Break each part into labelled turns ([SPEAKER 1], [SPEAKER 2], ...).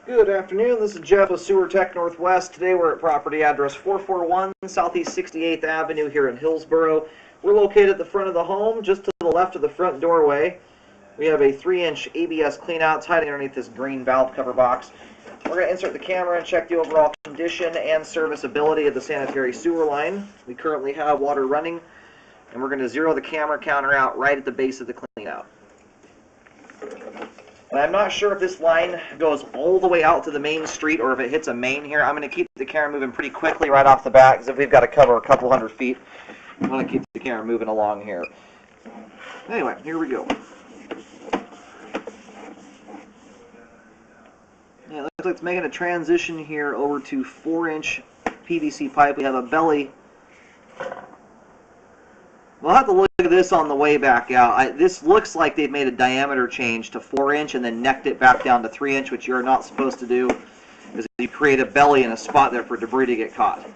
[SPEAKER 1] Good afternoon, this is Jeff with Sewer Tech Northwest. Today we're at property address 441 Southeast 68th Avenue here in Hillsboro. We're located at the front of the home, just to the left of the front doorway. We have a 3-inch ABS cleanout hiding underneath this green valve cover box. We're going to insert the camera and check the overall condition and serviceability of the sanitary sewer line. We currently have water running, and we're going to zero the camera counter out right at the base of the cleanout. And I'm not sure if this line goes all the way out to the main street or if it hits a main here. I'm going to keep the camera moving pretty quickly right off the bat, because if we've got to cover a couple hundred feet, I want to keep the camera moving along here. Anyway, here we go. Yeah, it looks like it's making a transition here over to 4-inch PVC pipe. We have a belly. We'll have to look at this on the way back out. This looks like they've made a diameter change to 4-inch and then necked it back down to 3-inch, which you're not supposed to do, because you create a belly and a spot there for debris to get caught.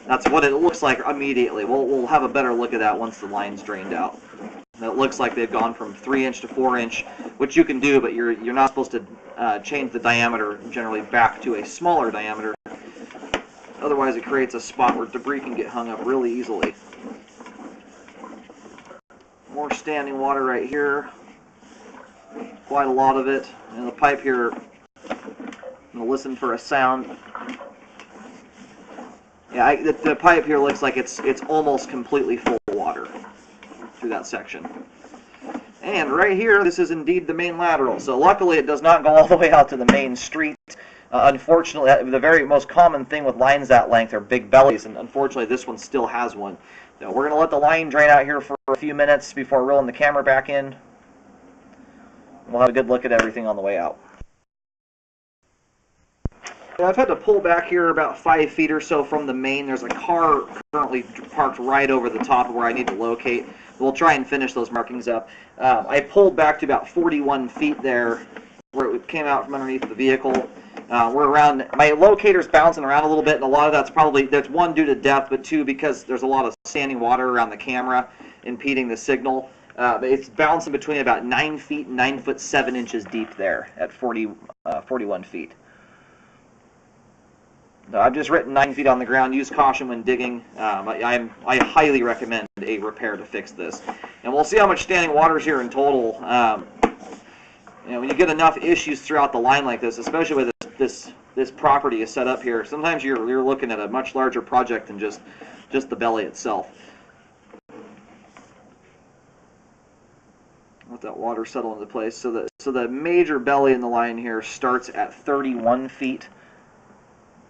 [SPEAKER 1] That's what it looks like immediately. We'll have a better look at that once the line's drained out. And it looks like they've gone from 3-inch to 4-inch, which you can do, but you're not supposed to change the diameter generally back to a smaller diameter. Otherwise, it creates a spot where debris can get hung up really easily. More standing water right here, quite a lot of it. And the pipe here, I'm going to listen for a sound. Yeah, the pipe here looks like it's almost completely full of water through that section. And right here, this is indeed the main lateral. So luckily it does not go all the way out to the main street. Unfortunately, the very most common thing with lines that length are big bellies, and unfortunately this one still has one. So we're going to let the line drain out here for a few minutes before rolling the camera back in. We'll have a good look at everything on the way out. Yeah, I've had to pull back here about 5 feet or so from the main. There's a car currently parked right over the top of where I need to locate. We'll try and finish those markings up. I pulled back to about 41 feet there where it came out from underneath the vehicle. We're around, my locator's bouncing around a little bit, and a lot of that's probably, that's one, due to depth, but two, because there's a lot of standing water around the camera impeding the signal. It's bouncing between about 9 feet and 9 foot 7 inches deep there at 41 feet. I've just written 9 feet on the ground. Use caution when digging. I highly recommend a repair to fix this. And we'll see how much standing water is here in total. When you get enough issues throughout the line like this, especially with this property is set up here, sometimes you're looking at a much larger project than just the belly itself. Let that water settle into place. So the major belly in the line here starts at 31 feet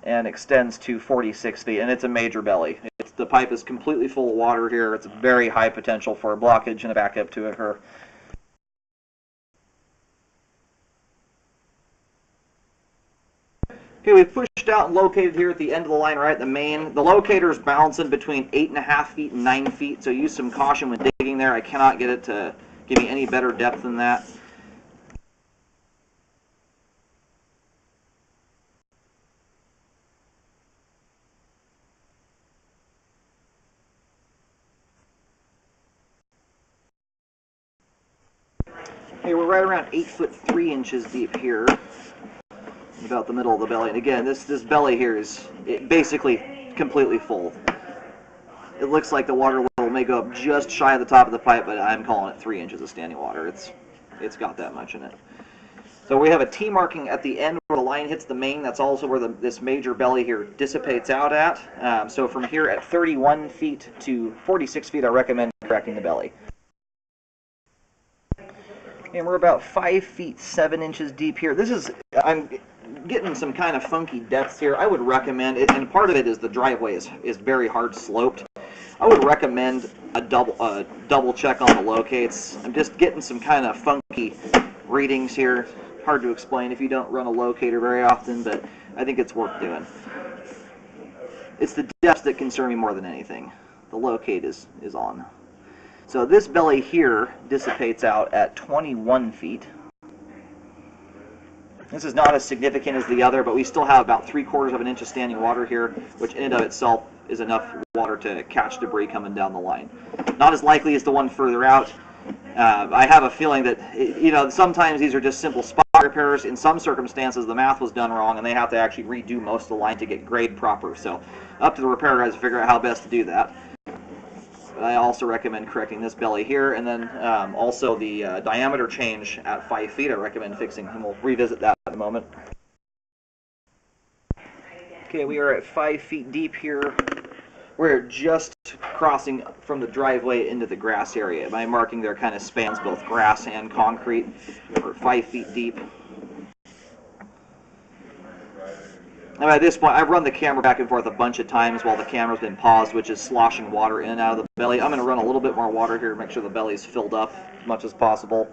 [SPEAKER 1] and extends to 46 feet, and it's a major belly. The pipe is completely full of water here. It's very high potential for a blockage and a backup to occur. Okay, we've pushed out and located here at the end of the line, right at the main. The locator is balancing between 8.5 feet and 9 feet, so use some caution when digging there. I cannot get it to give me any better depth than that. Okay, we're right around 8 foot 3 inches deep here, about the middle of the belly. And again, this belly here is basically completely full. It looks like the water level may go up just shy of the top of the pipe, but I'm calling it 3 inches of standing water. It's got that much in it. So we have a T marking at the end where the line hits the main. That's also where this major belly here dissipates out at. So from here at 31 feet to 46 feet, I recommend correcting the belly. And we're about 5 feet 7 inches deep here. I'm getting some kind of funky depths here. I would recommend it, and part of it is the driveway is very hard sloped. I would recommend a double check on the locates. I'm just getting some kind of funky readings here. Hard to explain if you don't run a locator very often, but I think it's worth doing. It's the depths that concern me more than anything. The locate is on. So this belly here dissipates out at 21 feet. This is not as significant as the other, but we still have about 3/4 of an inch of standing water here, which in and of itself is enough water to catch debris coming down the line. Not as likely as the one further out. I have a feeling that, sometimes these are just simple spot repairs, in some circumstances, the math was done wrong, and they have to actually redo most of the line to get grade proper. So, up to the repair guys to figure out how best to do that. But I also recommend correcting this belly here, and then also the diameter change at 5 feet. I recommend fixing, and we'll revisit that in a moment. Okay, we are at 5 feet deep here. We're just crossing from the driveway into the grass area. My marking there kind of spans both grass and concrete. We're 5 feet deep. Now at this point, I've run the camera back and forth a bunch of times while the camera's been paused, which is sloshing water in and out of the belly. I'm going to run a little bit more water here to make sure the belly's filled up as much as possible.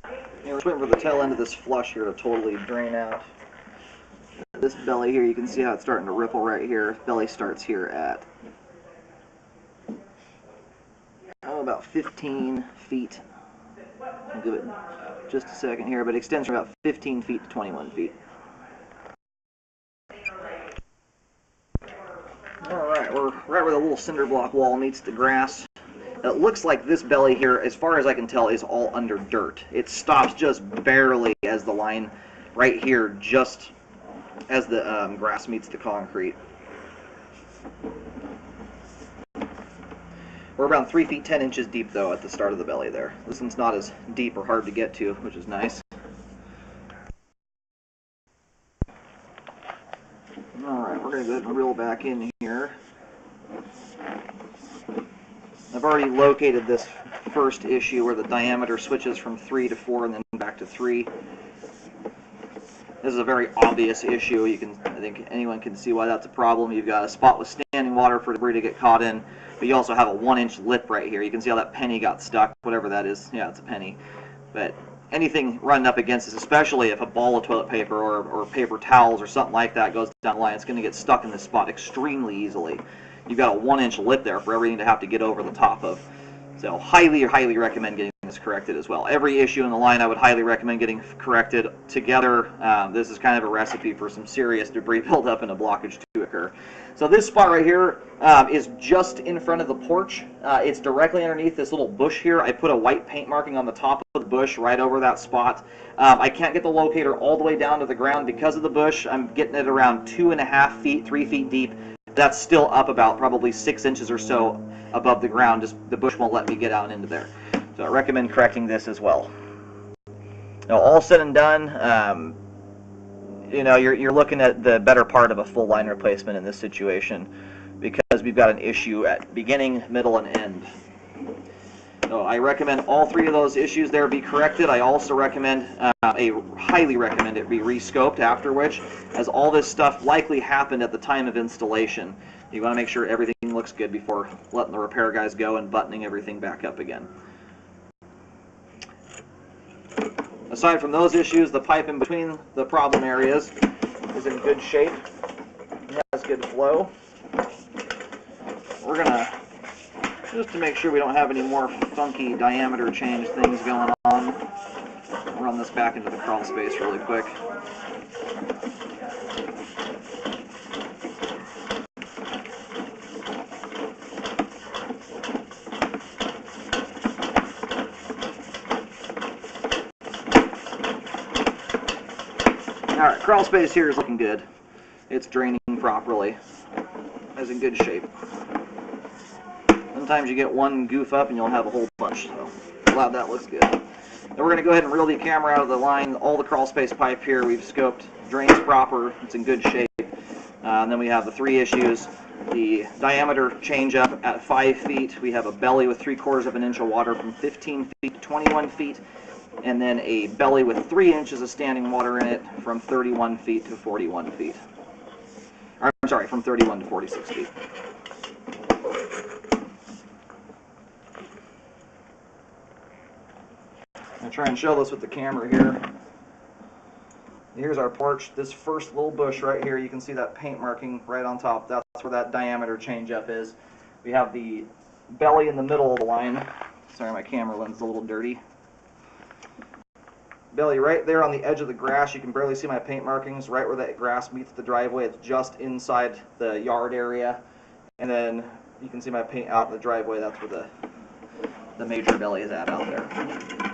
[SPEAKER 1] And we're just waiting for the tail end of this flush here to totally drain out. This belly here, you can see how it's starting to ripple right here. Belly starts here at about 15 feet. I'll give it just a second here, but it extends from about 15 feet to 21 feet. Alright, we're right where the little cinder block wall meets the grass. It looks like this belly here, as far as I can tell, is all under dirt. It stops just barely as the line right here, just as the grass meets the concrete. We're around 3 feet 10 inches deep though at the start of the belly there. This one's not as deep or hard to get to, which is nice. Alright, we're going to go ahead and reel back in here. I've already located this first issue where the diameter switches from 3 to 4 and then back to 3. This is a very obvious issue. I think anyone can see why that's a problem. You've got a spot with standing water for debris to get caught in, but you also have a 1-inch lip right here. You can see how that penny got stuck, whatever that is. Yeah, it's a penny. But anything running up against this, especially if a ball of toilet paper or paper towels or something like that goes down the line, it's going to get stuck in this spot extremely easily. You've got a 1-inch lip there for everything to have to get over the top of. So highly recommend getting this corrected as well. Every issue in the line I would highly recommend getting corrected together. This is kind of a recipe for some serious debris buildup and a blockage to occur. So this spot right here is just in front of the porch. It's directly underneath this little bush here. I put a white paint marking on the top of the bush right over that spot. I can't get the locator all the way down to the ground because of the bush. I'm getting it around 2.5 feet, 3 feet deep. That's still up about probably 6 inches or so above the ground. Just the bush won't let me get out into there. So I recommend correcting this as well. Now, all said and done, you know, you're looking at the better part of a full line replacement in this situation because we've got an issue at beginning, middle, and end. So I recommend all 3 of those issues there be corrected. I also recommend, highly recommend it be rescoped after which, as all this stuff likely happened at the time of installation. You want to make sure everything looks good before letting the repair guys go and buttoning everything back up again. Aside from those issues, the pipe in between the problem areas is in good shape. It has good flow. We're going to, just to make sure we don't have any more funky diameter change things going on, run this back into the crawl space really quick. Alright, crawl space here is looking good. It's draining properly. It's in good shape. Sometimes you get one goof up and you'll have a whole bunch, so glad that looks good. Then we're going to go ahead and reel the camera out of the line. All the crawl space pipe here we've scoped, drains proper, it's in good shape. And then we have the 3 issues. The diameter change up at 5 feet. We have a belly with 3/4 of an inch of water from 15 feet to 21 feet. And then a belly with 3 inches of standing water in it from 31 feet to 41 feet. Or, I'm sorry, from 31 to 46 feet. I'm going to try and show this with the camera here. Here's our porch. This first little bush right here, you can see that paint marking right on top. That's where that diameter change up is. We have the belly in the middle of the line. Sorry, my camera lens is a little dirty. Belly right there on the edge of the grass. You can barely see my paint markings right where that grass meets the driveway. It's just inside the yard area. And then you can see my paint out in the driveway. That's where the major belly is at out there.